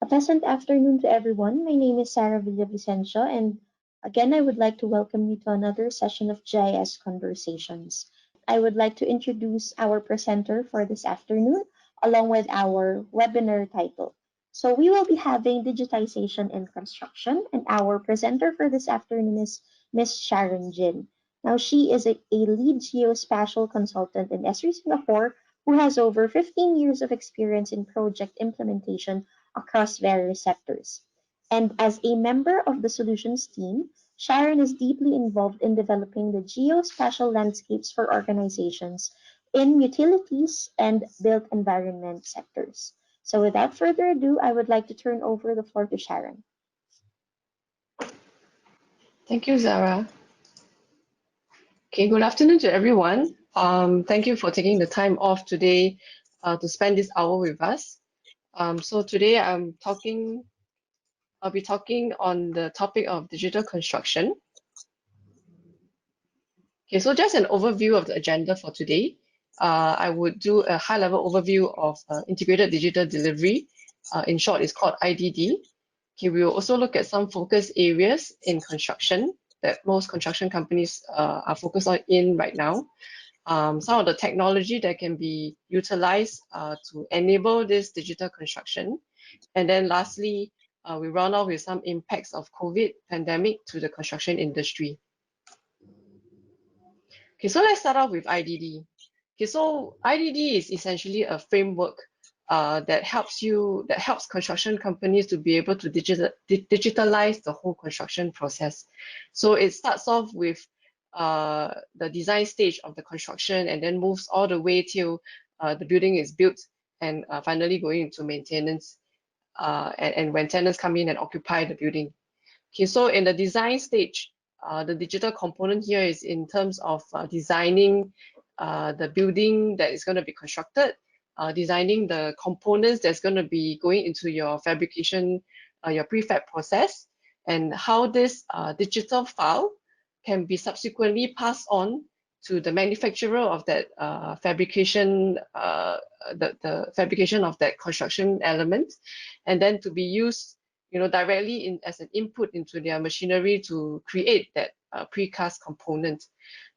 A pleasant afternoon to everyone. My name is Sarah Villavicencio, and again, I would like to welcome you to another session of GIS Conversations. I would like to introduce our presenter for this afternoon, along with our webinar title. So, we will be having Digitization in Construction, and our presenter for this afternoon is Ms. Sharon Jin. Now, she is a lead geospatial consultant in Esri, Singapore, who has over 15 years of experience in project implementation across various sectors. And as a member of the solutions team, Sharon is deeply involved in developing the geospatial landscapes for organizations in utilities and built environment sectors. So without further ado, I would like to turn over the floor to Sharon. Thank you, Zara. Okay, good afternoon to everyone. Thank you for taking the time off today to spend this hour with us. So today I'll be talking on the topic of digital construction. Okay, so just an overview of the agenda for today. I would do a high-level overview of integrated digital delivery. In short, it's called IDD. Okay, we will also look at some focus areas in construction that most construction companies are focused on right now. Some of the technology that can be utilized to enable this digital construction. And then lastly, we round off with some impacts of COVID pandemic to the construction industry. Okay, so let's start off with IDD. Okay, so IDD is essentially a framework that helps construction companies to be able to digitalize the whole construction process. So it starts off with the design stage of the construction and then moves all the way till the building is built and finally going into maintenance and when tenants come in and occupy the building. Okay, so in the design stage, the digital component here is in terms of designing the building that is going to be constructed, designing the components that's going to be going into your fabrication, your prefab process, and how this digital file can be subsequently passed on to the manufacturer of that fabrication, the fabrication of that construction element, and then to be used directly as an input into their machinery to create that precast component.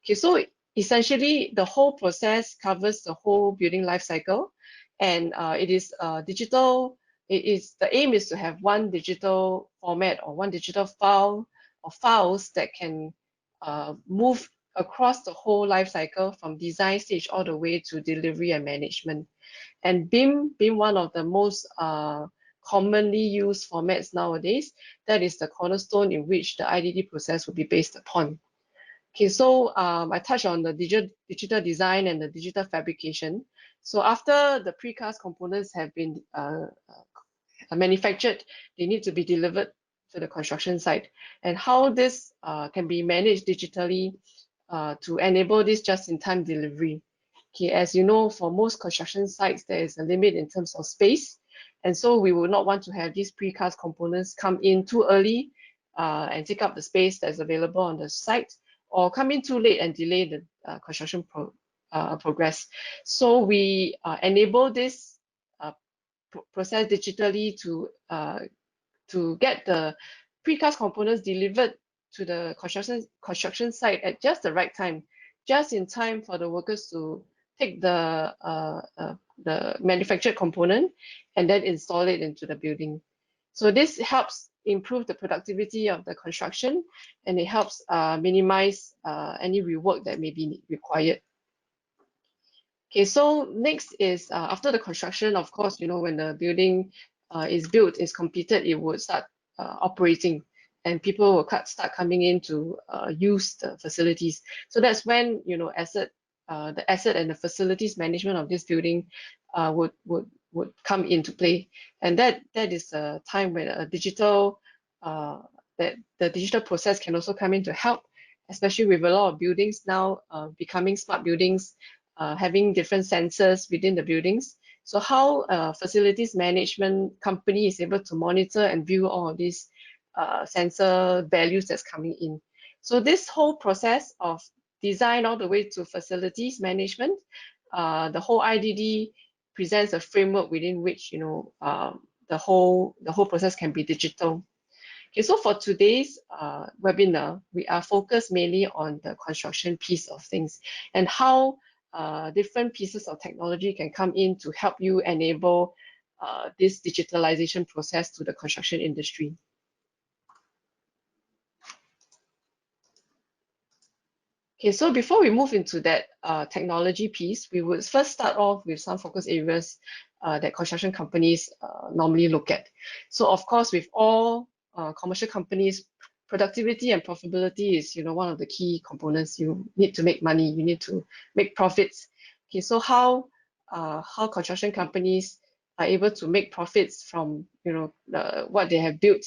Okay, so essentially the whole process covers the whole building life cycle, and it is digital. The aim is to have one digital format or one digital file or files that can move across the whole life cycle from design stage all the way to delivery and management. And BIM being one of the most commonly used formats nowadays, that is the cornerstone in which the IDD process will be based upon. Okay, so I touched on the digital design and the digital fabrication. So after the precast components have been manufactured, they need to be delivered to the construction site. And how this can be managed digitally to enable this just-in-time delivery. Okay, as you know, for most construction sites, there is a limit in terms of space. And so we would not want to have these precast components come in too early and take up the space that's available on the site, or come in too late and delay the construction progress. So we enable this process digitally to get the precast components delivered to the construction site at just the right time, just in time for the workers to take the manufactured component and then install it into the building. So this helps improve the productivity of the construction, and it helps minimize any rework that may be required. Okay, so next is after the construction, of course, when the building is built, is completed, it would start operating, and people will start coming in to use the facilities. So that's when the asset and the facilities management of this building would come into play, and that is a time when a digital that the digital process can also come in to help, especially with a lot of buildings now becoming smart buildings, having different sensors within the buildings. So how a facilities management company is able to monitor and view all of these sensor values that's coming in. So this whole process of design all the way to facilities management, the whole IDD presents a framework within which the whole process can be digital. Okay, so for today's webinar, we are focused mainly on the construction piece of things and how different pieces of technology can come in to help you enable this digitalization process to the construction industry. Okay, so before we move into that technology piece, we would first start off with some focus areas that construction companies normally look at. So of course, with all commercial companies, productivity and profitability is, one of the key components. You need to make money, you need to make profits. Okay, so how construction companies are able to make profits from, what they have built.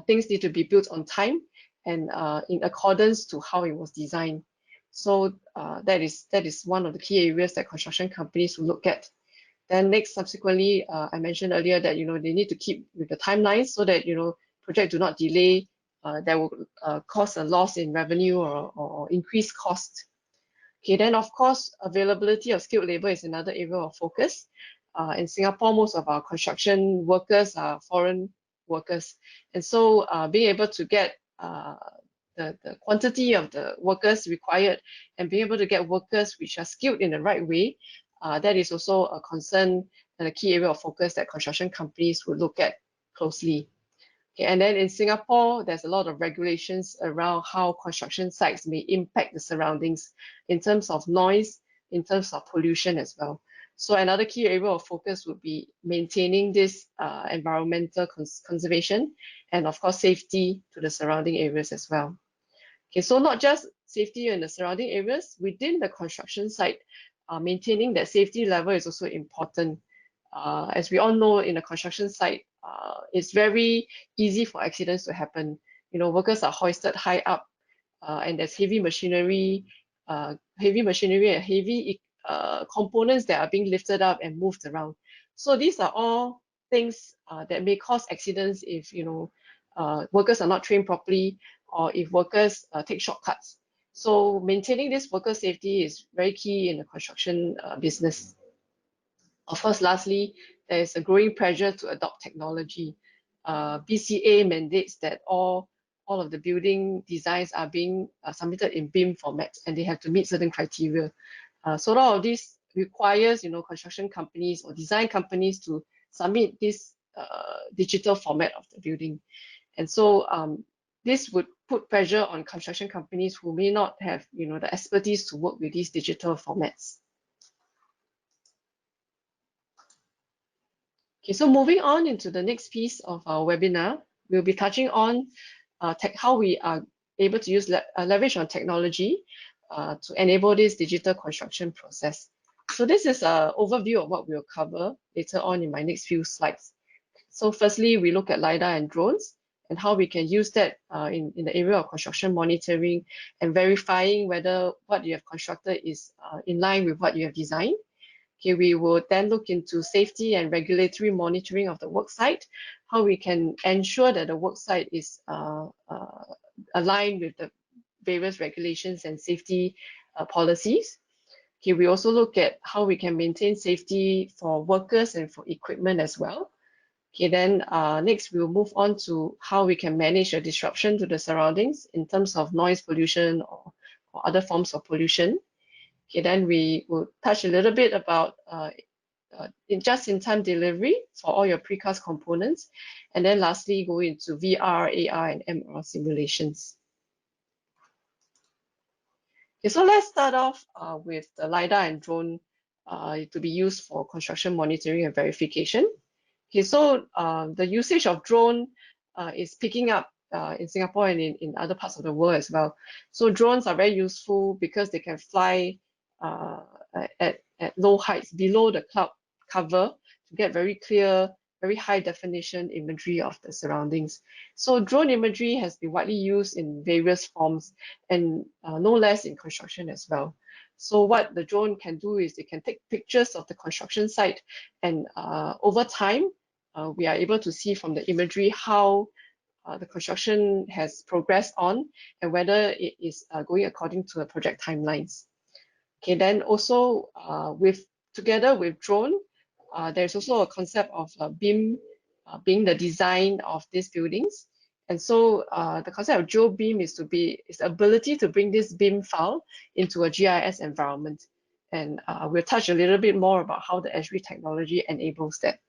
Things need to be built on time and in accordance to how it was designed. So that is one of the key areas that construction companies will look at. Then next, subsequently, I mentioned earlier that they need to keep with the timelines so that project do not delay. That will cause a loss in revenue or increase cost. Okay, then of course, availability of skilled labor is another area of focus. In Singapore, most of our construction workers are foreign workers, and so being able to get the quantity of the workers required and being able to get workers which are skilled in the right way, that is also a concern and a key area of focus that construction companies will look at closely. Okay, and then in Singapore, there's a lot of regulations around how construction sites may impact the surroundings in terms of noise, in terms of pollution as well. So another key area of focus would be maintaining this environmental conservation and of course safety to the surrounding areas as well. Okay, so not just safety in the surrounding areas, within the construction site, maintaining that safety level is also important. As we all know, in a construction site, it's very easy for accidents to happen. Workers are hoisted high up, and there's heavy machinery and heavy components that are being lifted up and moved around. So these are all things that may cause accidents if workers are not trained properly or if workers take shortcuts. So maintaining this worker safety is very key in the construction business. Of course, lastly, there is a growing pressure to adopt technology. BCA mandates that all of the building designs are being submitted in BIM format and they have to meet certain criteria. So all of this requires, construction companies or design companies to submit this digital format of the building. And so this would put pressure on construction companies who may not have, the expertise to work with these digital formats. Okay, so moving on into the next piece of our webinar, we'll be touching on how we are able to use leverage on technology to enable this digital construction process. So this is an overview of what we'll cover later on in my next few slides. So firstly, we look at LiDAR and drones and how we can use that in the area of construction monitoring and verifying whether what you have constructed is in line with what you have designed. Okay, we will then look into safety and regulatory monitoring of the work site, how we can ensure that the work site is aligned with the various regulations and safety policies. Okay, we also look at how we can maintain safety for workers and for equipment as well. Okay, then next we'll move on to how we can manage a disruption to the surroundings in terms of noise pollution or other forms of pollution. Okay, then we will touch a little bit about just-in-time delivery for all your precast components. And then lastly, go into VR, AR, and MR simulations. Okay, so let's start off with the LiDAR and drone to be used for construction monitoring and verification. Okay, so the usage of drone is picking up in Singapore and in other parts of the world as well. So drones are very useful because they can fly at low heights below the cloud cover to get very clear, very high definition imagery of the surroundings. So drone imagery has been widely used in various forms and no less in construction as well. So what the drone can do is they can take pictures of the construction site and over time, we are able to see from the imagery how the construction has progressed on and whether it is going according to the project timelines. Okay, then also together with drone, there's also a concept of BIM being the design of these buildings. And so the concept of GeoBeam is the ability to bring this BIM file into a GIS environment. And we'll touch a little bit more about how the Esri technology enables that.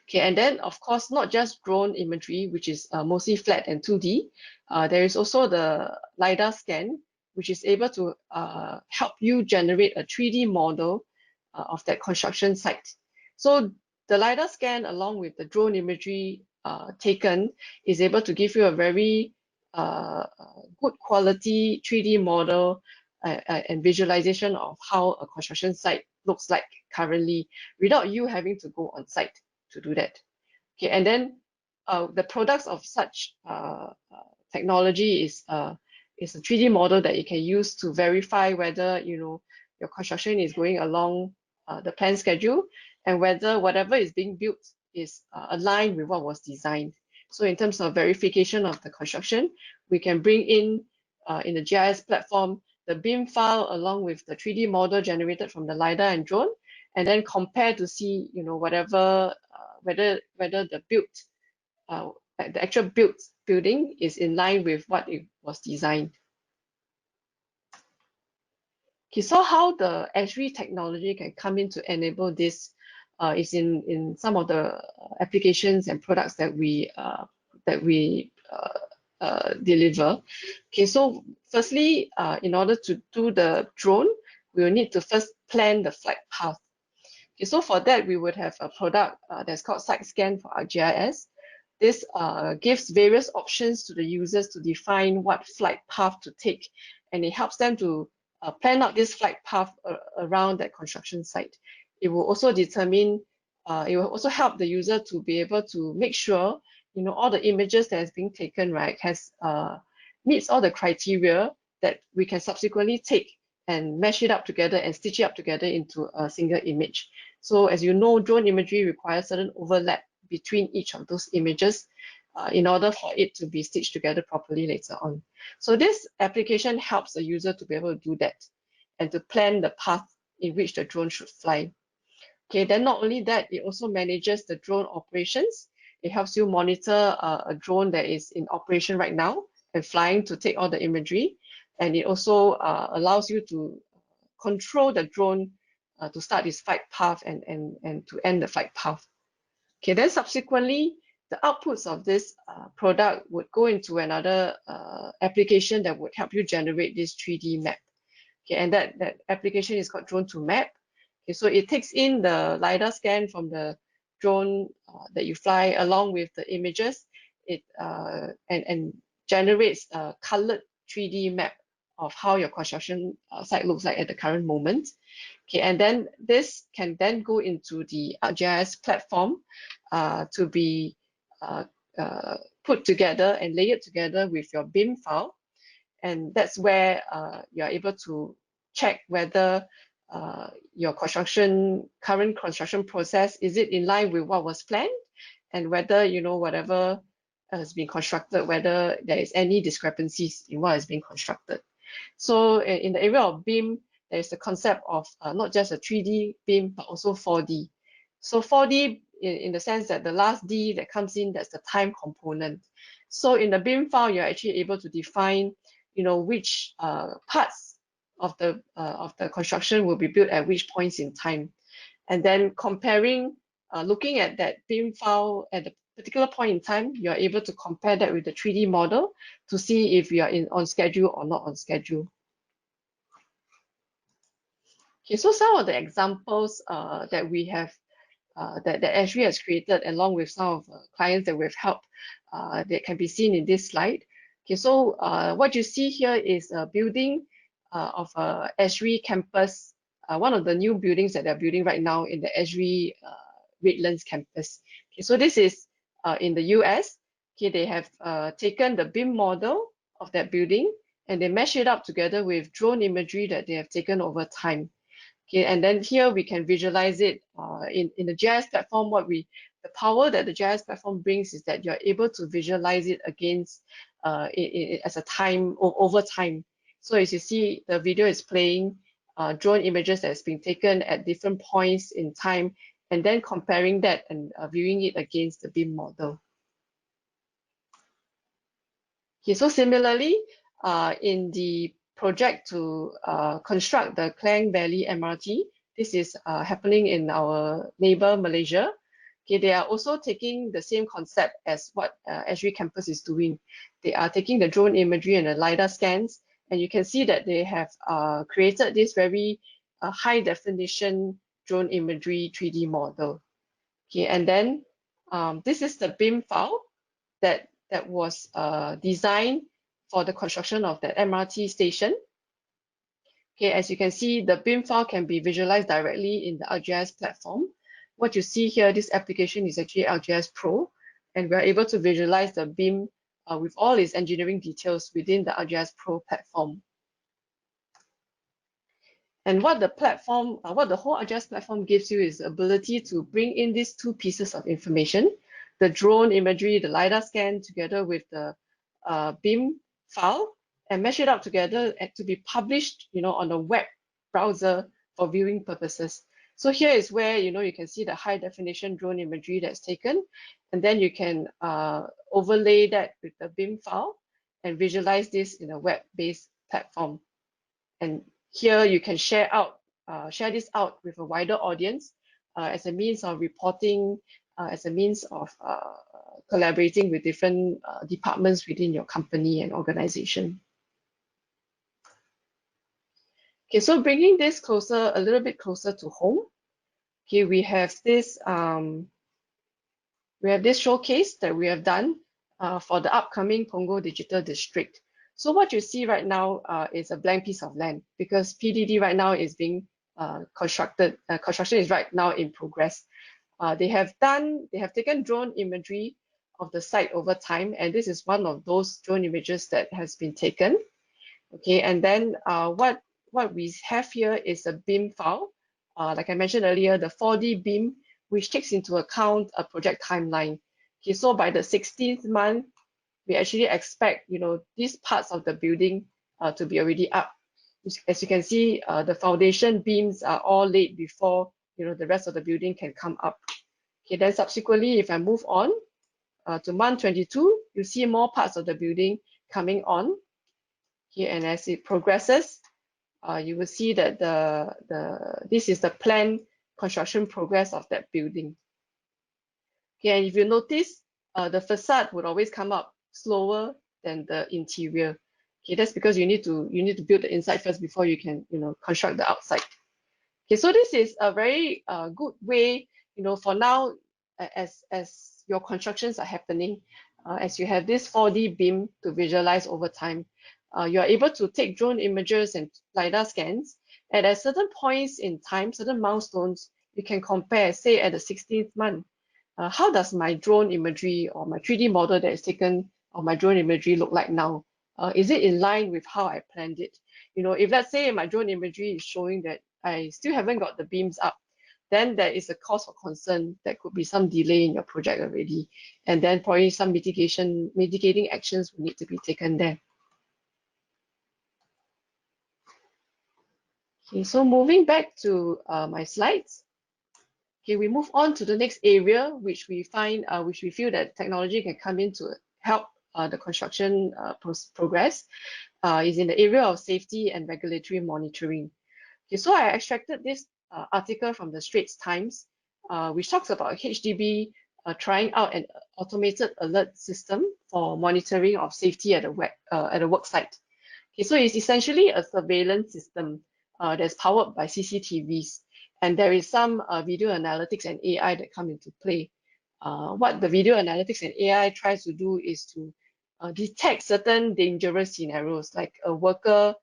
Okay, and then of course, not just drone imagery, which is mostly flat and 2D. There is also the LiDAR scan, which is able to help you generate a 3D model of that construction site. So the LiDAR scan, along with the drone imagery taken, is able to give you a very good quality 3D model and visualization of how a construction site looks like currently, without you having to go on site to do that. Okay, and then the products of such technology is a 3D model that you can use to verify whether your construction is going along the planned schedule, and whether whatever is being built is aligned with what was designed. So in terms of verification of the construction, we can bring in the GIS platform the BIM file along with the 3D model generated from the LiDAR and drone, and then compare to see whatever whether the the actual built building is in line with what it was designed. Okay, so how the Esri technology can come in to enable this is in some of the applications and products that we deliver. Okay, so firstly, in order to do the drone, we will need to first plan the flight path. Okay, so for that, we would have a product that's called SiteScan for ArcGIS. This gives various options to the users to define what flight path to take, and it helps them to plan out this flight path around that construction site. It will also determine, it will also help the user to be able to make sure, all the images that is being taken, right, meets all the criteria that we can subsequently take and mesh it up together and stitch it up together into a single image. So as you know, drone imagery requires certain overlap between each of those images in order for it to be stitched together properly later on. So this application helps the user to be able to do that and to plan the path in which the drone should fly. Okay, then not only that, it also manages the drone operations. It helps you monitor a drone that is in operation right now and flying to take all the imagery. And it also allows you to control the drone to start its flight path and to end the flight path. Okay, then subsequently, the outputs of this product would go into another application that would help you generate this 3D map. Okay, and that application is called Drone to Map. Okay, so it takes in the LiDAR scan from the drone that you fly along with the images, and generates a colored 3D map of how your construction site looks like at the current moment. Okay, and then this can then go into the ArcGIS platform to be put together and layered together with your BIM file. And that's where you're able to check whether your current construction process, is it in line with what was planned, and whether whatever has been constructed, whether there is any discrepancies in what is being constructed. So in the area of BIM, there is the concept of not just a 3D BIM, but also 4D. So 4D in the sense that the last D that comes in, that's the time component. So in the BIM file, you're actually able to define, which parts of the construction will be built at which points in time, and then comparing, looking at that BIM file at a particular point in time, you're able to compare that with the 3D model to see if you are on schedule or not on schedule. Okay, so some of the examples that we have that Esri has created along with some of the clients that we've helped that can be seen in this slide. Okay, so what you see here is a building of a Esri campus, one of the new buildings that they're building right now in the Esri Redlands campus. Okay, so this is in the US. Okay, they have taken the BIM model of that building and they mesh it up together with drone imagery that they have taken over time. Okay, and then here we can visualize it in the GIS platform. The power that the GIS platform brings is that you're able to visualize it against as a time or over time. So as you see, the video is playing drone images that has been taken at different points in time, and then comparing that and viewing it against the BIM model. Okay, so similarly, in the project to construct the Klang Valley MRT, this is happening in our neighbor Malaysia. Okay, they are also taking the same concept as what Esri campus is doing. They are taking the drone imagery and the LiDAR scans, and you can see that they have created this very high definition drone imagery 3D model. Okay, and then this is the BIM file that was designed for the construction of the MRT station. Okay, as you can see, the BIM file can be visualized directly in the RGS platform. What you see here, this application is actually RGS Pro, and we're able to visualize the BIM with all its engineering details within the RGS Pro platform. And what the platform, what the whole RGS platform gives you is the ability to bring in these two pieces of information, the drone imagery, the LiDAR scan, together with the BIM file, and mesh it up together and to be published, on a web browser for viewing purposes. So here is where, you can see the high definition drone imagery that's taken, and then you can overlay that with the BIM file and visualize this in a web-based platform. And here you can share this out with a wider audience as a means of reporting, as a means of collaborating with different departments within your company and organization. Okay, so bringing this closer, a little bit closer to home. Okay, we have this showcase that we have done for the upcoming Punggol Digital District. So what you see right now is a blank piece of land because PDD right now is being constructed. Construction is right now in progress. They have taken drone imagery of the site over time, and this is one of those drone images that has been taken. Okay, and then what we have here is a BIM file. Like I mentioned earlier, the 4D BIM, which takes into account a project timeline. Okay, so by the 16th month, we actually expect, these parts of the building to be already up. As you can see, the foundation beams are all laid before, the rest of the building can come up. Okay, then subsequently, if I move on to month 22, you see more parts of the building coming on. Okay, and as it progresses, you will see that this is the planned construction progress of that building. Okay, and if you notice, the facade would always come up slower than the interior. Okay, that's because you need to build the inside first before you can construct the outside. Okay, so this is a very good way, for now, as your constructions are happening, as you have this 4D BIM to visualize over time, you are able to take drone images and LiDAR scans, and at certain points in time, certain milestones, you can compare, say at the 16th month, how does my drone imagery or my 3D model that is taken of my drone imagery look like now? Is it in line with how I planned it? If let's say my drone imagery is showing that I still haven't got the beams up, then there is a cause for concern. There could be some delay in your project already. And then probably some mitigating actions will need to be taken there. Okay, so moving back to my slides. Okay, we move on to the next area, which we feel that technology can come in to help the construction progress, is in the area of safety and regulatory monitoring. Okay, so I extracted this article from the Straits Times, which talks about HDB trying out an automated alert system for monitoring of safety at a work site. Okay, so it's essentially a surveillance system that's powered by CCTVs, and there is some video analytics and AI that come into play. What the video analytics and AI tries to do is to detect certain dangerous scenarios, like a worker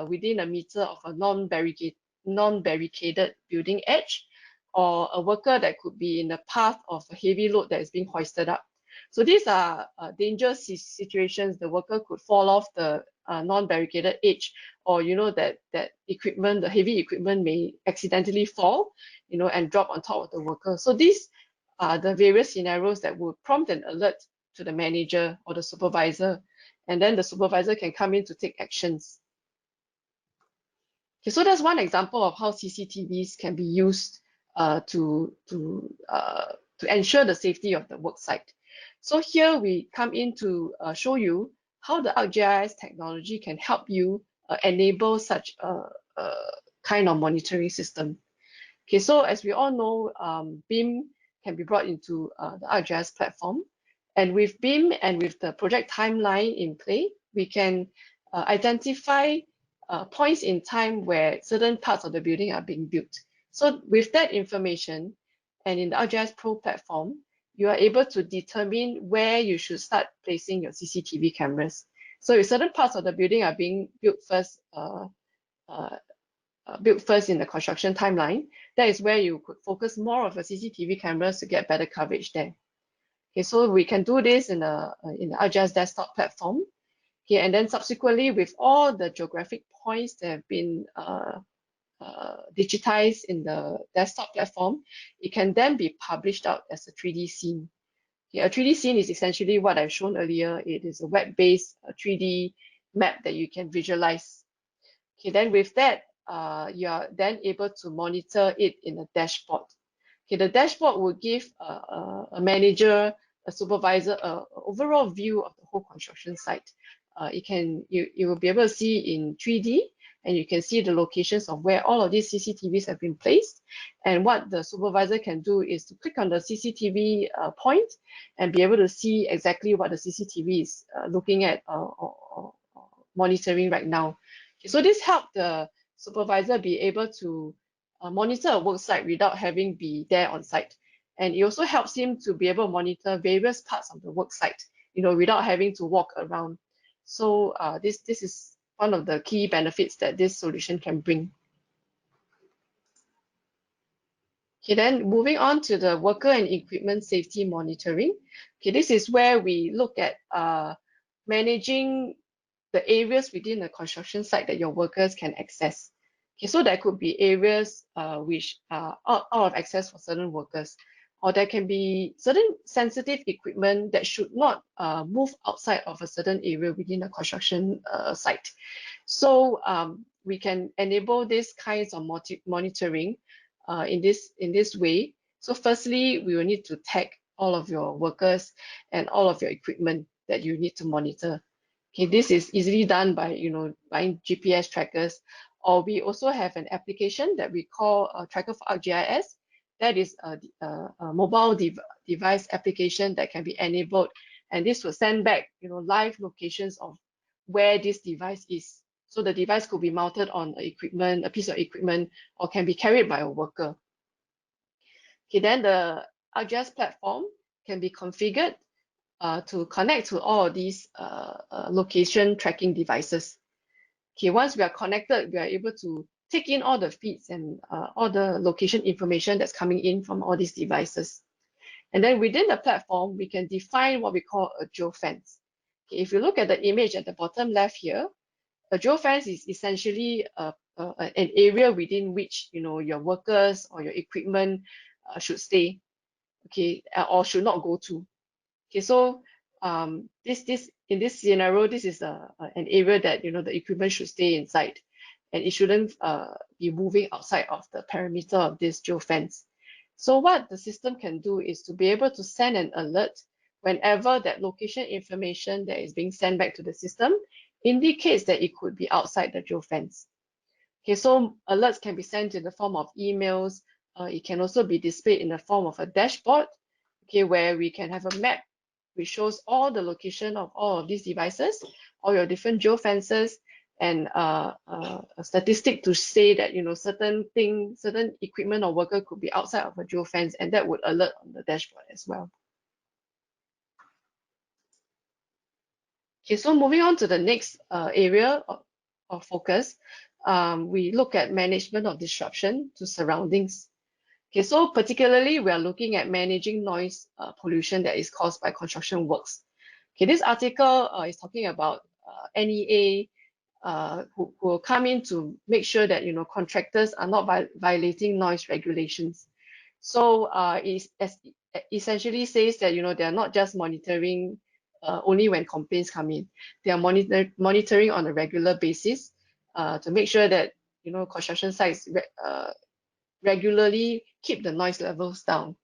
within a meter of a non-barricaded building edge, or a worker that could be in the path of a heavy load that is being hoisted up. So these are dangerous situations. The worker could fall off the non-barricaded edge, or that equipment, the heavy equipment, may accidentally fall, and drop on top of the worker. So these are the various scenarios that would prompt an alert to the manager or the supervisor, and then the supervisor can come in to take actions. Okay, so that's one example of how CCTVs can be used to ensure the safety of the work site. So here we come in to show you how the RGS technology can help you enable such a kind of monitoring system. Okay, so as we all know, BIM can be brought into the RGS platform. And with BIM and with the project timeline in play, we can identify points in time where certain parts of the building are being built. So with that information, and in the RGS Pro platform, you are able to determine where you should start placing your CCTV cameras. So if certain parts of the building are being built first in the construction timeline, that is where you could focus more of your CCTV cameras to get better coverage there. Okay, so we can do this in the RGS desktop platform. Okay, and then subsequently with all the geographic points that have been digitized in the desktop platform, it can then be published out as a 3D scene. Okay, a 3D scene is essentially what I've shown earlier. It is a web-based 3D map that you can visualize. Okay, then with that, you are then able to monitor it in a dashboard. Okay, the dashboard will give a manager, a supervisor, an overall view of the whole construction site. You will be able to see in 3D, and you can see the locations of where all of these CCTVs have been placed. And what the supervisor can do is to click on the CCTV point and be able to see exactly what the CCTV is looking at or monitoring right now. Okay, so this helped the supervisor be able to monitor a work site without having be there on site. And it also helps him to be able to monitor various parts of the work site, without having to walk around. So this is one of the key benefits that this solution can bring. Okay, then moving on to the worker and equipment safety monitoring. Okay, this is where we look at managing the areas within the construction site that your workers can access. Okay, so there could be areas which are out of access for certain workers, or there can be certain sensitive equipment that should not move outside of a certain area within a construction site. So we can enable these kinds of monitoring in this way. So firstly, we will need to tag all of your workers and all of your equipment that you need to monitor. Okay, this is easily done by buying GPS trackers, or we also have an application that we call Tracker for ArcGIS. That is a mobile device application that can be enabled, and this will send back live locations of where this device is. So the device could be mounted on a piece of equipment, or can be carried by a worker. Okay, then the ArcGIS platform can be configured to connect to all of these location tracking devices. Okay, once we are connected, we are able to take in all the feeds and all the location information that's coming in from all these devices. And then within the platform, we can define what we call a geofence. Okay, if you look at the image at the bottom left here, a geofence is essentially an area within which your workers or your equipment should stay, okay, or should not go to. Okay, so in this scenario, this is an area that the equipment should stay inside, and it shouldn't be moving outside of the perimeter of this geofence. So what the system can do is to be able to send an alert whenever that location information that is being sent back to the system indicates that it could be outside the geofence. Okay, so alerts can be sent in the form of emails. It can also be displayed in the form of a dashboard, okay, where we can have a map which shows all the location of all of these devices, all your different geofences, and a statistic to say that certain equipment or worker could be outside of a geofence, and that would alert on the dashboard as well. Okay, so moving on to the next area of focus, we look at management of disruption to surroundings. Okay, so particularly we are looking at managing noise pollution that is caused by construction works. Okay, this article is talking about NEA who will come in to make sure that contractors are not violating noise regulations. So it essentially says that they are not just monitoring only when complaints come in. They are monitoring on a regular basis to make sure that construction sites regularly keep the noise levels down.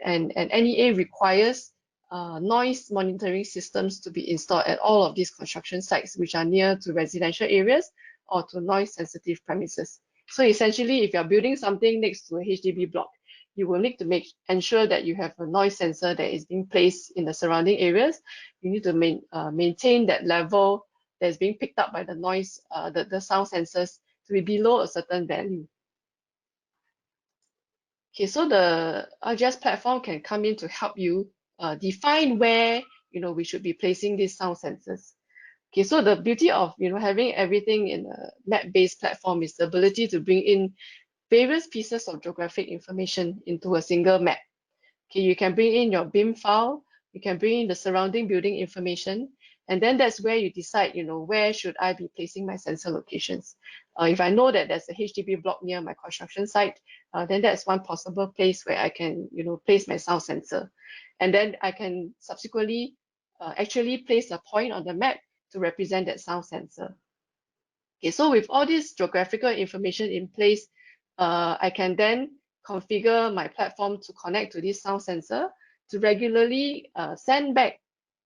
And NEA requires noise monitoring systems to be installed at all of these construction sites which are near to residential areas or to noise sensitive premises. So essentially, if you're building something next to a HDB block, you will need to ensure that you have a noise sensor that is being placed in the surrounding areas. You need to maintain that level that is being picked up by the noise, the sound sensors to be below a certain value. Okay, so the RGS platform can come in to help you define where we should be placing these sound sensors. Okay, so the beauty of having everything in a map-based platform is the ability to bring in various pieces of geographic information into a single map. Okay, you can bring in your BIM file, you can bring in the surrounding building information, and then that's where you decide, where should I be placing my sensor locations. If I know that there's a HDB block near my construction site, then that's one possible place where I can, place my sound sensor. And then I can subsequently actually place a point on the map to represent that sound sensor. Okay, so with all this geographical information in place, I can then configure my platform to connect to this sound sensor to regularly send back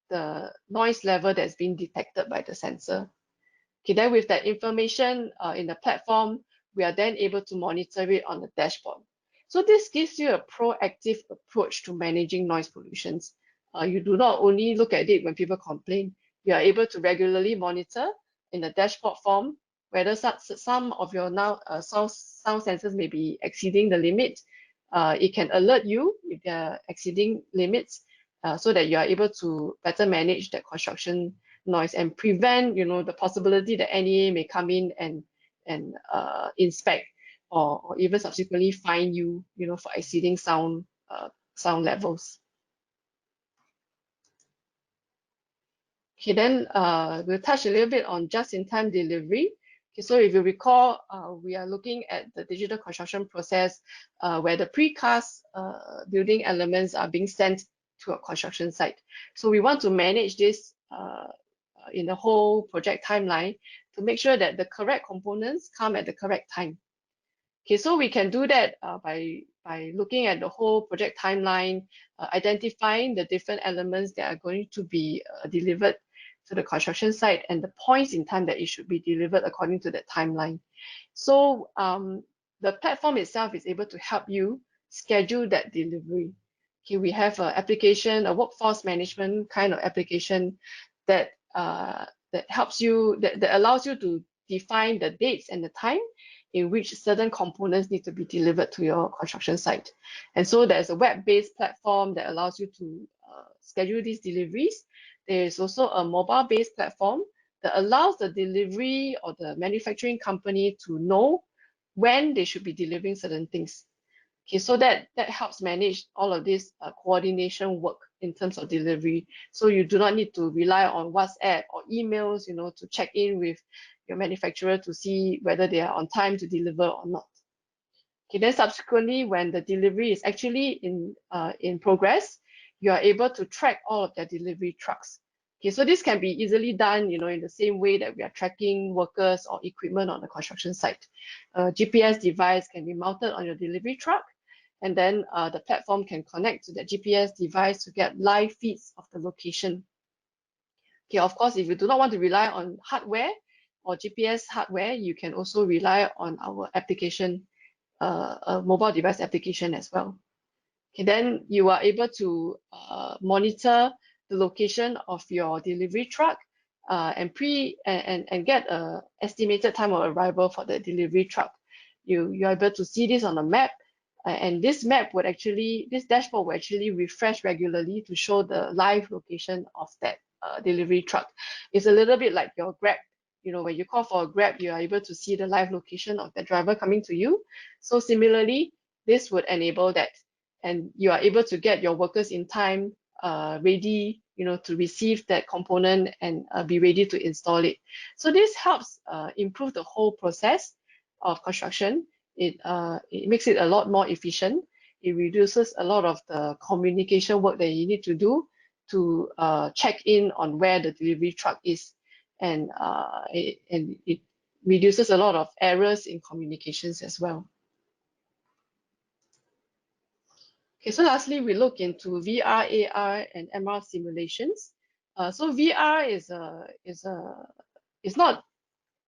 the noise level that's been detected by the sensor. Okay, then with that information in the platform, we are then able to monitor it on the dashboard. So this gives you a proactive approach to managing noise pollutions. You do not only look at it when people complain, you are able to regularly monitor in the dashboard form whether some of your sound sensors may be exceeding the limit. It can alert you if they are exceeding limits so that you are able to better manage that construction noise and prevent the possibility that NEA may come in and inspect or even subsequently fine you for exceeding sound levels. Okay, then we'll touch a little bit on just-in-time delivery. Okay, so if you recall, we are looking at the digital construction process where the precast building elements are being sent to a construction site. So we want to manage this in the whole project timeline to make sure that the correct components come at the correct time. Okay, so we can do that by looking at the whole project timeline, identifying the different elements that are going to be delivered to the construction site and the points in time that it should be delivered according to that timeline. So the platform itself is able to help you schedule that delivery. Okay, we have an application, a workforce management kind of application that helps you, that allows you to define the dates and the time in which certain components need to be delivered to your construction site. And so there's a web-based platform that allows you to schedule these deliveries. There is also a mobile-based platform that allows the delivery or the manufacturing company to know when they should be delivering certain things. Okay, so that helps manage all of this coordination work in terms of delivery. So you do not need to rely on WhatsApp or emails, to check in with your manufacturer to see whether they are on time to deliver or not. Okay, then subsequently, when the delivery is actually in progress, you are able to track all of their delivery trucks. Okay, so this can be easily done, in the same way that we are tracking workers or equipment on the construction site. A GPS device can be mounted on your delivery truck, and then the platform can connect to the GPS device to get live feeds of the location. Okay, of course, if you do not want to rely on hardware or GPS hardware, you can also rely on our application, a mobile device application as well. Okay, then you are able to monitor the location of your delivery truck and get an estimated time of arrival for the delivery truck. You're able to see this on a map, and this dashboard will actually refresh regularly to show the live location of that delivery truck. It's a little bit like your Grab. When you call for a Grab, you are able to see the live location of the driver coming to you. So similarly, this would enable that, and you are able to get your workers in time, ready, to receive that component and be ready to install it. So this helps improve the whole process of construction. It makes it a lot more efficient. It reduces a lot of the communication work that you need to do to check in on where the delivery truck is, and it reduces a lot of errors in communications as well. Okay, so lastly, we look into VR, AR, and MR simulations. So VR is not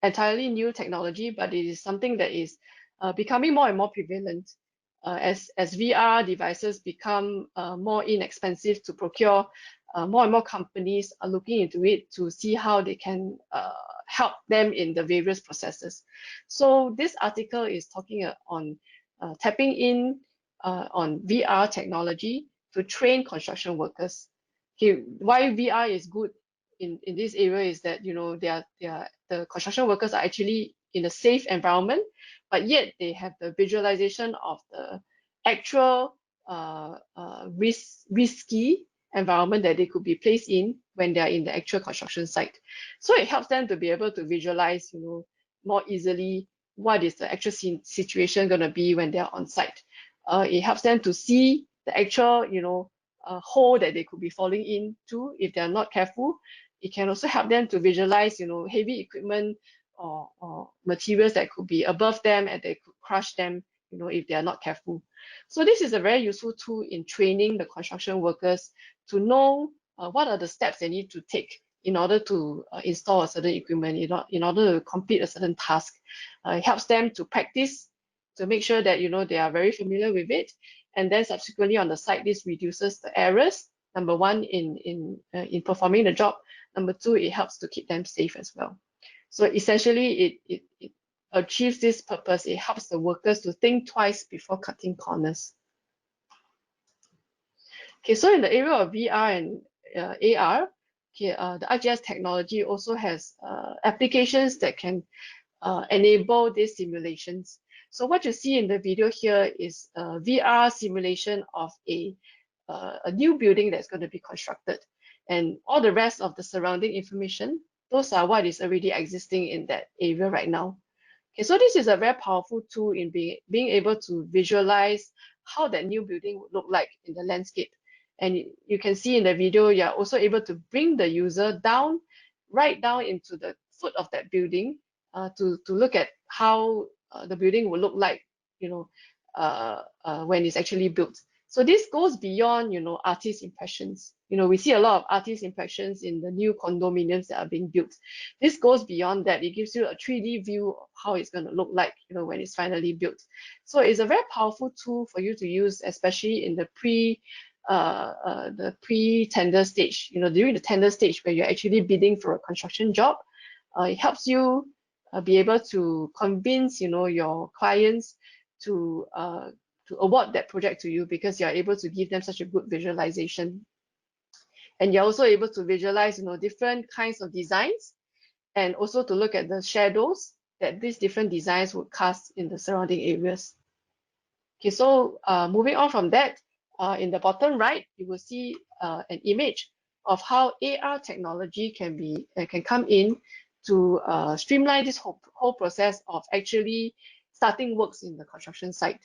entirely new technology, but it is something that is becoming more and more prevalent as VR devices become more inexpensive to procure. More and more companies are looking into it to see how they can help them in the various processes. So this article is talking on tapping in on VR technology to train construction workers. Okay, why VR is good in this area is that the construction workers are actually in a safe environment, but yet they have the visualization of the actual risky environment that they could be placed in when they are in the actual construction site. So it helps them to be able to visualize, more easily what is the actual situation going to be when they are on site. It helps them to see the actual, hole that they could be falling into if they are not careful. It can also help them to visualize, heavy equipment or materials that could be above them and they could crush them, if they are not careful. So this is a very useful tool in training the construction workers to know what are the steps they need to take in order to install a certain equipment, in order to complete a certain task. It helps them to practice to make sure that they are very familiar with it, and then subsequently on the site, this reduces the errors. Number one, in performing the job. Number two, it helps to keep them safe as well. So essentially, it achieves this purpose. It helps the workers to think twice before cutting corners. Okay, so in the area of VR and AR, okay, the RGS technology also has applications that can enable these simulations. So what you see in the video here is a VR simulation of a new building that's going to be constructed. And all the rest of the surrounding information, those are what is already existing in that area right now. Okay, so this is a very powerful tool in being able to visualize how that new building would look like in the landscape. And you can see in the video, you're also able to bring the user down, right down into the foot of that building to look at how the building will look like, when it's actually built. So this goes beyond, artist impressions. We see a lot of artist impressions in the new condominiums that are being built. This goes beyond that. It gives you a 3D view of how it's going to look like, when it's finally built. So it's a very powerful tool for you to use, especially in the pre-tender stage. During the tender stage where you're actually bidding for a construction job, it helps you be able to convince, your clients to award that project to you because you're able to give them such a good visualization. And you're also able to visualize, different kinds of designs and also to look at the shadows that these different designs would cast in the surrounding areas. Okay, so moving on from that, in the bottom right, you will see an image of how AR technology can come in to streamline this whole process of actually starting works in the construction site.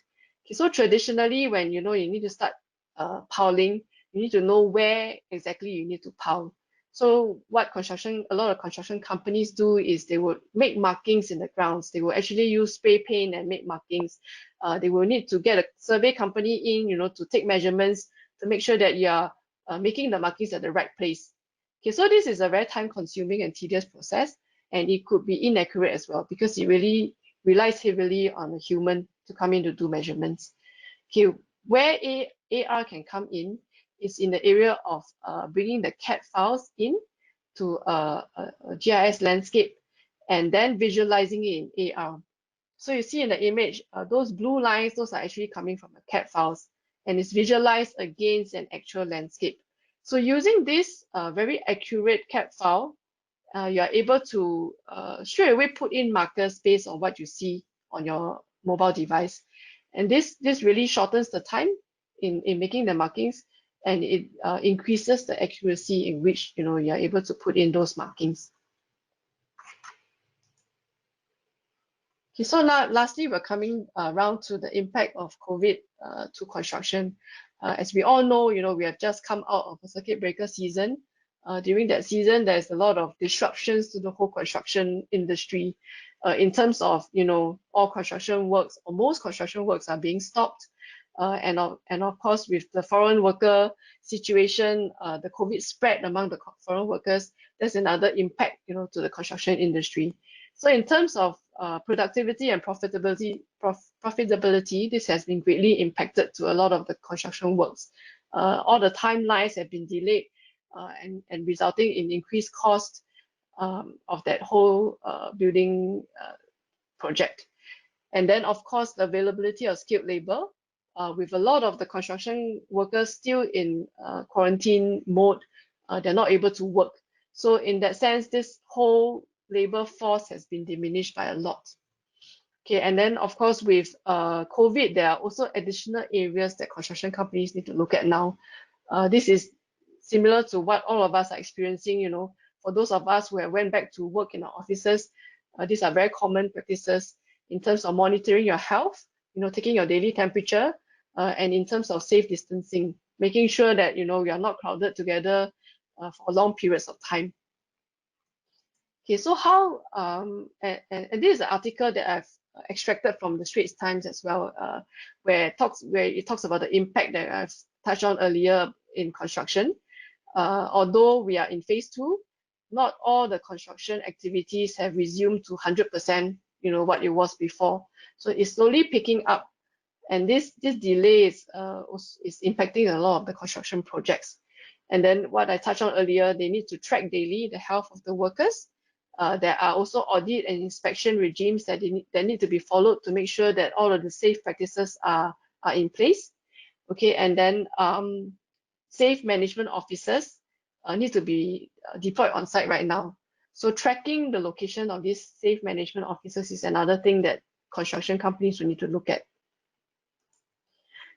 Okay, so traditionally, when you need to start piling, you need to know where exactly you need to pile. So what a lot of construction companies do is they would make markings in the grounds. They will actually use spray paint and make markings. They will need to get a survey company in, to take measurements to make sure that you are making the markings at the right place. Okay, so this is a very time-consuming and tedious process, and it could be inaccurate as well because it really relies heavily on a human to come in to do measurements. Okay, where AR can come in is in the area of bringing the CAD files in to a GIS landscape and then visualizing it in AR. So you see in the image, those blue lines, those are actually coming from the CAD files and it's visualized against an actual landscape. So using this very accurate CAD file, you are able to straight away put in markers based on what you see on your mobile device. And this really shortens the time in making the markings, and it increases the accuracy in which you are able to put in those markings. Okay, so now lastly, we're coming around to the impact of COVID to construction. As we all know, we have just come out of a circuit breaker season. During that season, there's a lot of disruptions to the whole construction industry in terms of, all construction works or most construction works are being stopped. and of course with the foreign worker situation, the COVID spread among the foreign workers, there's another impact, to the construction industry. So in terms of productivity and profitability, this has been greatly impacted to a lot of the construction works. All the timelines have been delayed, and resulting in increased cost of that whole building project. And then, of course, the availability of skilled labor, with a lot of the construction workers still in quarantine mode, they're not able to work. So in that sense, this whole labor force has been diminished by a lot. Okay, and then of course with COVID, there are also additional areas that construction companies need to look at now. This is similar to what all of us are experiencing, for those of us who have went back to work in our offices, these are very common practices in terms of monitoring your health, taking your daily temperature, and in terms of safe distancing, making sure that, you are not crowded together for long periods of time. Okay, so how, and this is an article that I've extracted from the Straits Times as well, where it talks about the impact that I've touched on earlier in construction. Although we are in phase 2, not all the construction activities have resumed to 100%, what it was before. So it's slowly picking up, and this delay is impacting a lot of the construction projects. And then what I touched on earlier, they need to track daily the health of the workers. There are also audit and inspection regimes that need to be followed to make sure that all of the safe practices are in place. Okay, and then safe management officers need to be deployed on site right now. So tracking the location of these safe management officers is another thing that construction companies will need to look at.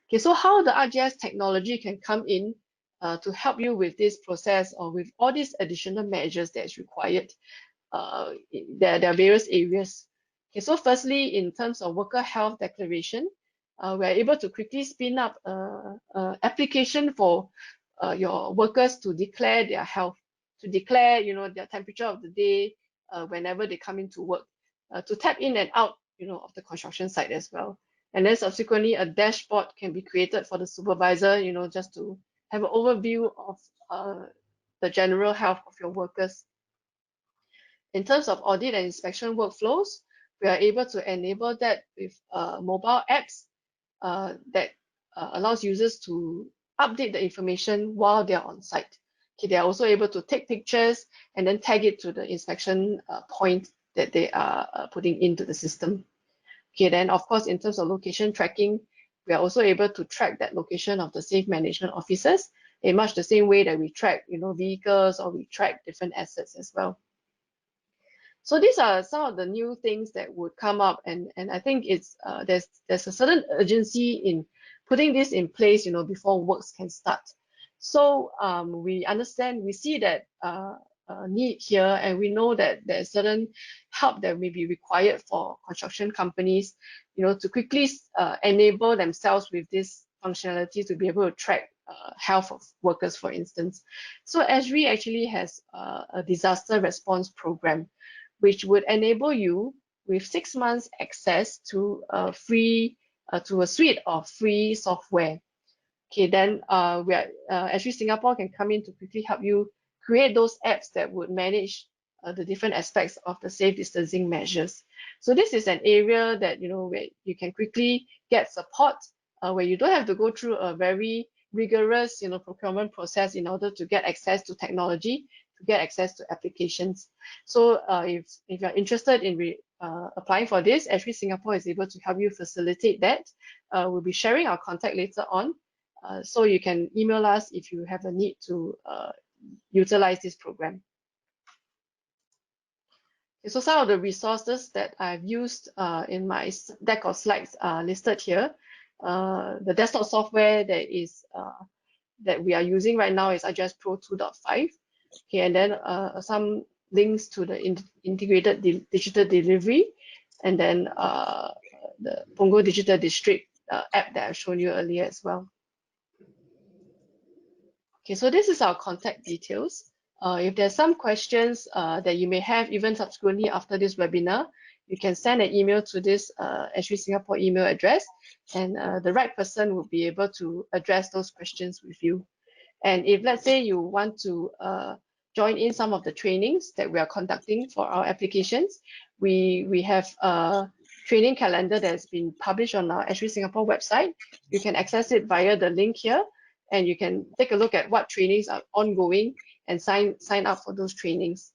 Okay, so how the RGS technology can come in to help you with this process, or with all these additional measures that is required. There are various areas. Okay, so firstly, in terms of worker health declaration, we are able to quickly spin up an application for your workers to declare their health, to declare, their temperature of the day whenever they come into work, to tap in and out, of the construction site as well. And then subsequently, a dashboard can be created for the supervisor, just to have an overview of the general health of your workers. In terms of audit and inspection workflows, we are able to enable that with mobile apps that allows users to update the information while they're on site. Okay, they are also able to take pictures and then tag it to the inspection point that they are putting into the system. Okay, then of course, in terms of location tracking, we are also able to track that location of the safe management officers in much the same way that we track, vehicles, or we track different assets as well. So these are some of the new things that would come up, and I think it's there's a certain urgency in putting this in place, before works can start. So we understand, we see that need here, and we know that there's certain help that may be required for construction companies, to quickly enable themselves with this functionality to be able to track health of workers, for instance. So Esri actually has a disaster response program, which would enable you with 6 months access to a suite of free software. Okay, then Esri Singapore can come in to quickly help you create those apps that would manage the different aspects of the safe distancing measures. So this is an area that, where you can quickly get support, where you don't have to go through a very rigorous, procurement process in order to get access to technology, to get access to applications. So if you're interested in applying for this, Esri Singapore is able to help you facilitate that. We'll be sharing our contact later on, so you can email us if you have a need to utilize this program. Okay, so some of the resources that I've used in my deck of slides are listed here. The desktop software that we are using right now is RGS Pro 2.5. Okay, and then some links to the integrated digital delivery, and then the Punggol Digital District app that I've shown you earlier as well. Okay, so this is our contact details. If there's some questions that you may have even subsequently after this webinar, you can send an email to this Esri Singapore email address, and the right person will be able to address those questions with you. And if let's say you want to join in some of the trainings that we are conducting for our applications, we have a training calendar that's been published on our Esri Singapore website. You can access it via the link here, and you can take a look at what trainings are ongoing and sign up for those trainings.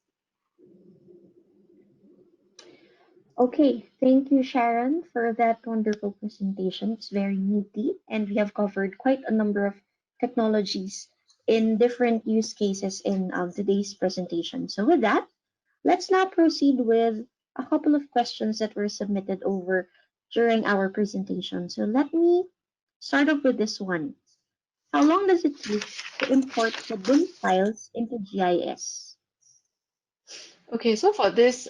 Okay, thank you, Sharon, for that wonderful presentation. It's very meaty, and we have covered quite a number of technologies in different use cases in today's presentation. So, with that, let's now proceed with a couple of questions that were submitted over during our presentation. So, let me start off with this one. How long does it take to import the BIM files into GIS? Okay, so for this,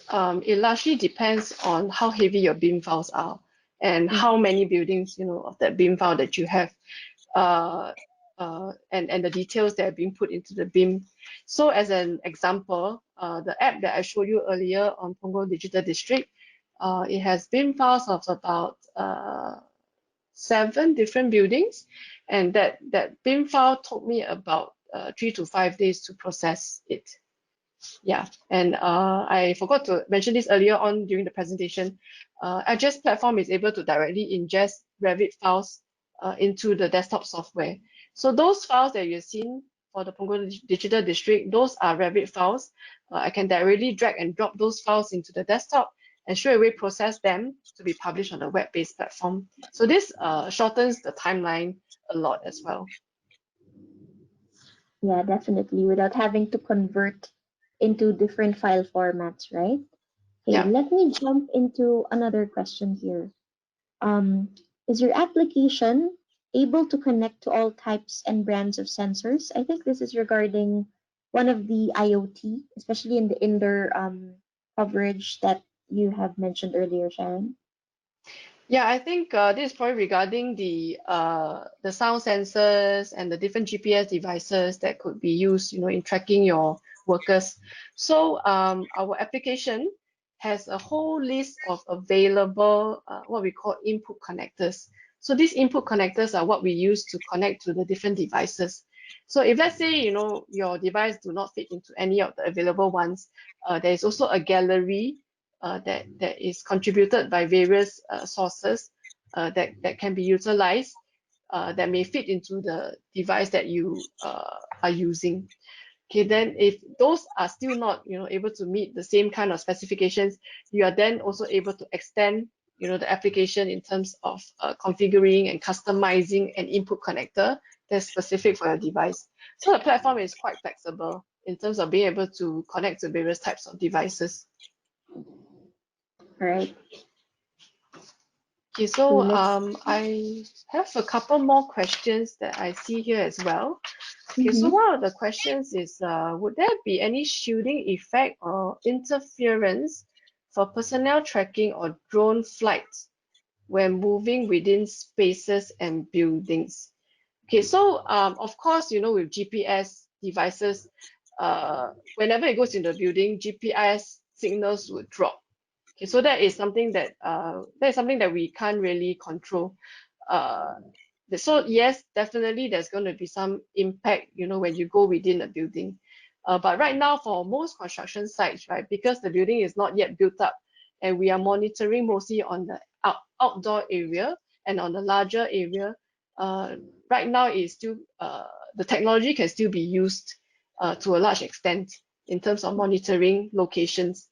it largely depends on how heavy your BIM files are and Mm, how many buildings, of that BIM file that you have, uh, and the details that are being put into the BIM. So as an example, the app that I showed you earlier on Punggol Digital District, it has BIM files of about 7 different buildings, and that BIM file took me about 3 to 5 days to process it. Yeah, and I forgot to mention this earlier on during the presentation. RGS platform is able to directly ingest Revit files into the desktop software. So those files that you've seen for the Punggol Digital District, those are Revit files. I can directly drag and drop those files into the desktop and straight away process them to be published on the web-based platform. So this shortens the timeline a lot as well. yeah, definitely, without having to convert into different file formats, right? Okay, Yeah. let me jump into another question here. Um, is your application able to connect to all types and brands of sensors? I think this is regarding one of the IoT, especially in the indoor coverage that you have mentioned earlier, Sharon. Yeah, I think this is probably regarding the sound sensors and the different GPS devices that could be used, in tracking your workers. So our application has a whole list of available what we call input connectors. So these input connectors are what we use to connect to the different devices. So if let's say your device do not fit into any of the available ones, there is also a gallery that is contributed by various sources that can be utilized that may fit into the device that you are using. Okay, then if those are still not able to meet the same kind of specifications, you are then also able to extend the application in terms of configuring and customizing an input connector that's specific for your device. So the platform is quite flexible in terms of being able to connect to various types of devices. All right. Okay, Okay, so let's. I have a couple more questions that I see here as well. Okay, so Mhm. one of the questions is, would there be any shielding effect or interference for personnel tracking or drone flights when moving within spaces and buildings? Okay, so of course, with GPS devices, whenever it goes in the building, GPS signals would drop. Okay, so that is something that we can't really control. Uh, so yes, definitely there's going to be some impact, when you go within a building. But right now, for most construction sites, right, because the building is not yet built up, and we are monitoring mostly on the outdoor area and on the larger area. Uh, right now, the technology can still be used to a large extent in terms of monitoring locations.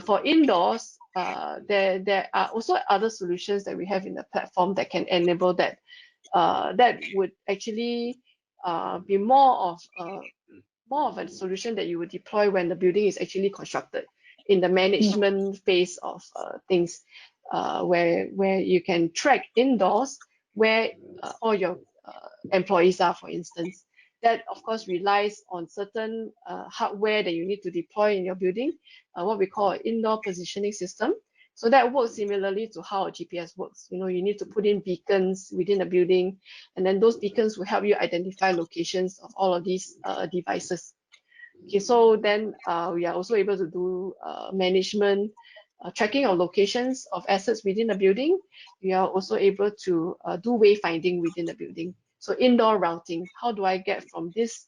For indoors, there are also other solutions that we have in the platform that can enable that. That would actually be more of a solution that you would deploy when the building is actually constructed in the Mm, management phase of things, where you can track indoors where all your employees are, for instance. That of course relies on certain hardware that you need to deploy in your building, what we call an indoor positioning system. So that works similarly to how a GPS works. You need to put in beacons within a building, and then those beacons will help you identify locations of all of these devices. Okay, so then we are also able to do management tracking of locations of assets within a building. We are also able to do wayfinding within the building. So indoor routing, how do I get from this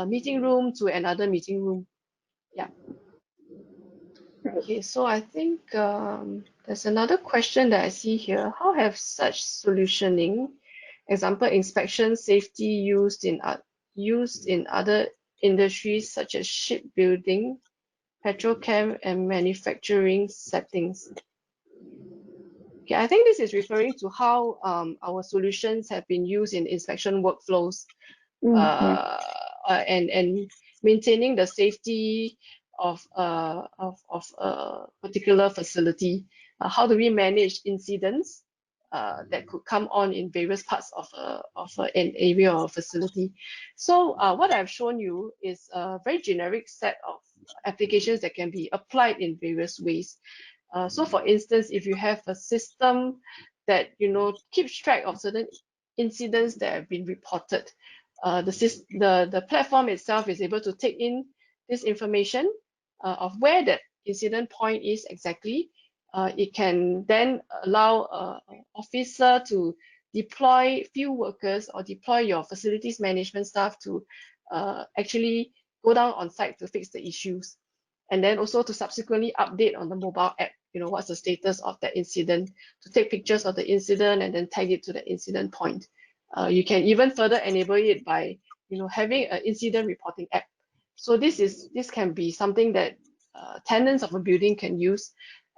meeting room to another meeting room? Yeah. Right. Okay, so I think there's another question that I see here. How have such solutioning, example, inspection safety used in other industries such as shipbuilding, petrochem, and manufacturing settings? Okay, I think this is referring to how our solutions have been used in inspection workflows Yeah. uh, and maintaining the safety of a particular facility. How do we manage incidents that could come on in various parts of an area or facility? So what I've shown you is a very generic set of applications that can be applied in various ways. So for instance, if you have a system that keeps track of certain incidents that have been reported, the platform itself is able to take in this information of where that incident point is exactly. It can then allow an officer to deploy field workers or deploy your facilities management staff to actually go down on site to fix the issues, and then also to subsequently update on the mobile app, what's the status of that incident, to take pictures of the incident and then tag it to the incident point. You can even further enable it by having an incident reporting app. So this can be something that tenants of a building can use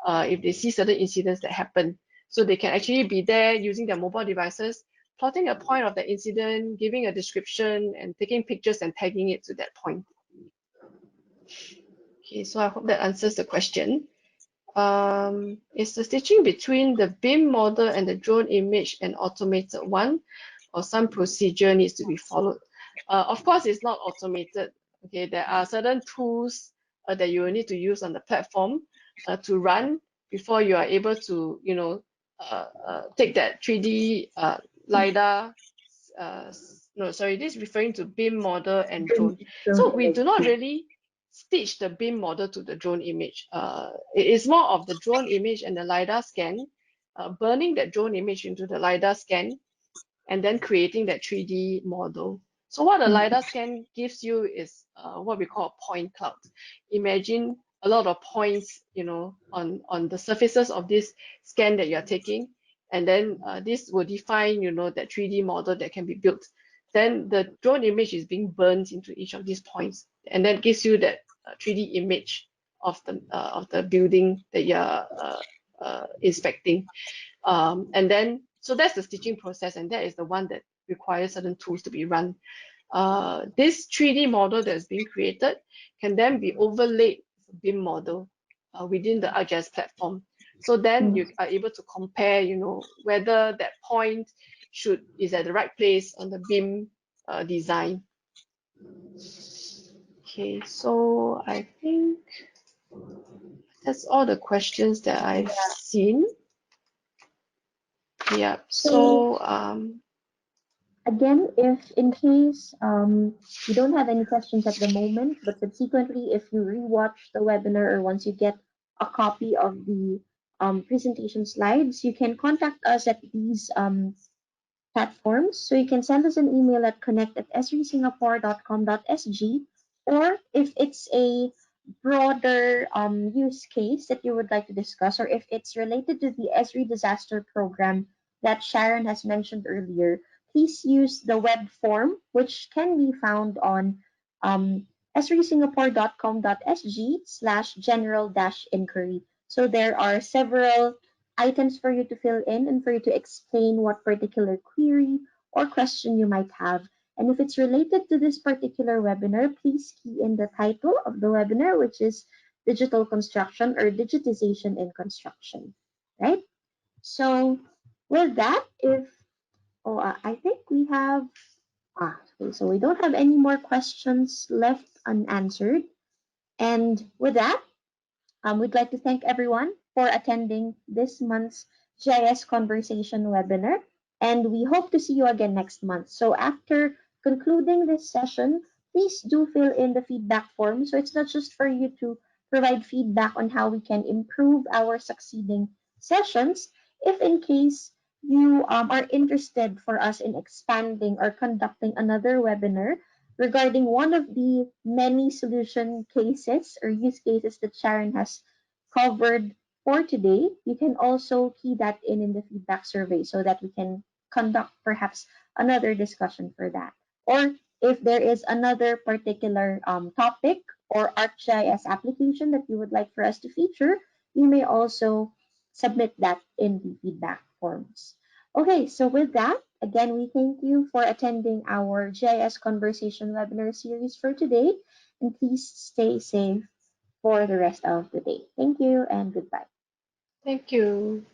if they see certain incidents that happen. So they can actually be there using their mobile devices, plotting a point of the incident, giving a description, and taking pictures and tagging it to that point. Okay, so I hope that answers the question. Is the stitching between the BIM model and the drone image an automated one, or some procedure needs to be followed? Of course, it's not automated. Okay, there are certain tools that you will need to use on the platform to run before you are able to, take that 3D LiDAR. No, sorry, this is referring to BIM model and drone. Drone So we do image. not Yeah. really stitch the BIM model to the drone image. It is more of the drone image and the LiDAR scan, burning that drone image into the LiDAR scan, and then creating that 3D model. So what a LiDAR scan gives you is what we call a point cloud. Imagine a lot of points, on the surfaces of this scan that you're taking, and then this will define, that 3D model that can be built. Then the drone image is being burned into each of these points, and that gives you that 3D image of the building that you're inspecting. And then, so that's the stitching process, and that is the one that requires certain tools to be run. This 3D model that's being created can then be overlaid with a BIM model within the RGS platform. So then you are able to compare, whether that point is at the right place on the BIM design. Okay, so I think that's all the questions that I've seen. Yeah, So so again, if in case you don't have any questions at the moment, but subsequently, if you rewatch the webinar or once you get a copy of the presentation slides, you can contact us at these platforms. So you can send us an email at connect@esrisingapore.com.sg, or if it's a broader use case that you would like to discuss, or if it's related to the Esri disaster program that Sharon has mentioned earlier, please use the web form, which can be found on esrisingapore.com.sg/general-inquiry. So there are several items for you to fill in and for you to explain what particular query or question you might have. And if it's related to this particular webinar, please key in the title of the webinar, which is Digital Construction or Digitisation in Construction, right? So with that, I think we have, okay, so we don't have any more questions left unanswered. And with that, we'd like to thank everyone for attending this month's GIS Conversation webinar, and we hope to see you again next month. So after concluding this session, please do fill in the feedback form. So it's not just for you to provide feedback on how we can improve our succeeding sessions if in case you are interested for us in expanding or conducting another webinar regarding one of the many solution cases or use cases that Sharon has covered for today. You can also key that in the feedback survey so that we can conduct perhaps another discussion for that. Or if there is another particular topic or ArcGIS application that you would like for us to feature, you may also submit that in the feedback forms. Okay, so with that, again, we thank you for attending our GIS Conversation webinar series for today, and please stay safe for the rest of the day. Thank you and goodbye. Thank you.